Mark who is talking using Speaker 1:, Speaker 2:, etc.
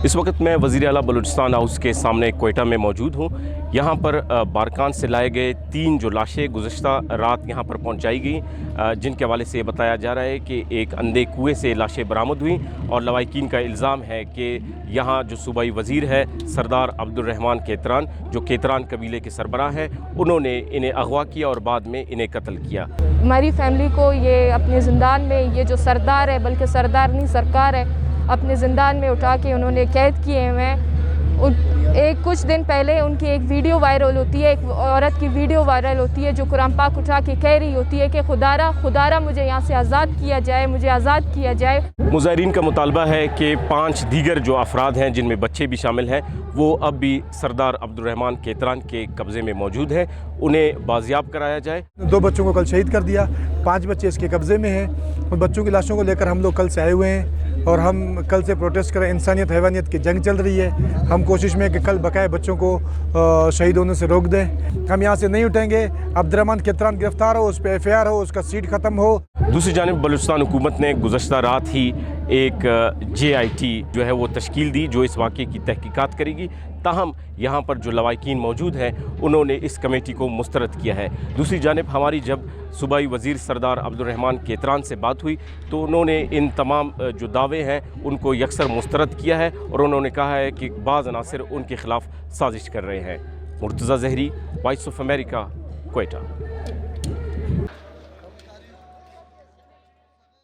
Speaker 1: इस वक्त मैं वज़ीर आला बलूचिस्तान हाउस के सामने कोयटा में मौजूद हूँ। यहाँ पर बारकान से लाए गए 3 जो लाशें गुज़श्ता रात यहाँ पर पहुँचाई गई, जिनके हवाले से ये बताया जा रहा है कि एक अंधे कुएँ से लाशें बरामद हुई और लवाहिकीन का इल्ज़ाम है कि यहाँ जो सूबाई वज़ीर है सरदार अब्दुर्रहमान केतरान, जो केतरान कबीले के सरबराह हैं, उन्होंने इन्हें अगवा किया और बाद में इन्हें कत्ल किया।
Speaker 2: हमारी फैमिली को ये अपने ज़िंदान में ये जो सरदार है, बल्कि सरदार नहीं सरकार है, अपने ज़िंदान में उठा के उन्होंने कैद किए हुए हैं। एक कुछ दिन पहले उनकी एक वीडियो वायरल होती है, एक औरत की वीडियो वायरल होती है जो कुरान पाक उठा के कह रही होती है कि खुदारा मुझे यहाँ से आज़ाद किया जाए, मुझे आज़ाद किया जाए।
Speaker 1: मुज़ाहिरीन का मुतालबा है कि 5 दीगर जो अफराद हैं, जिनमें बच्चे भी शामिल हैं, वो अब भी सरदार अब्दुर्रहमान केतरान के कब्ज़े में मौजूद हैं, उन्हें बाजियाब कराया जाए।
Speaker 3: 2 बच्चों को कल शहीद कर दिया, 5 बच्चे इसके कब्ज़े में हैं। उन बच्चों की लाशों को लेकर हम लोग कल से आए हुए हैं और हम कल से प्रोटेस्ट करें। इंसानियत हैवानियत की जंग चल रही है। हम कोशिश में कि कल बकाए बच्चों को शहीद होने से रोक दें। हम यहाँ से नहीं उठेंगे। अब्दुर्रहमान केतरान गिरफ्तार हो, उस पर FIR हो, उसका सीट ख़त्म हो।
Speaker 1: दूसरी जानिब बलूचिस्तान हुकूमत ने गुज़श्ता रात ही एक JIT जो है वो तश्कील दी, जो इस वाक़े की तहकीकात करेगी। ताहम यहाँ पर जो लवाहिकीन मौजूद हैं, उन्होंने इस कमेटी को मुस्तरद किया है। दूसरी जानिब हमारी जब सूबाई वज़ीर सरदार अब्दुर्रहमान केतरान से बात हुई तो उन्होंने इन तमाम जो दावे हैं उनको यकसर मुस्तरद किया है और उन्होंने कहा है कि बाज़ अनासिर उनके ख़िलाफ़ साजिश कर रहे हैं। Murtaza Zehri, voice of America, Quetta.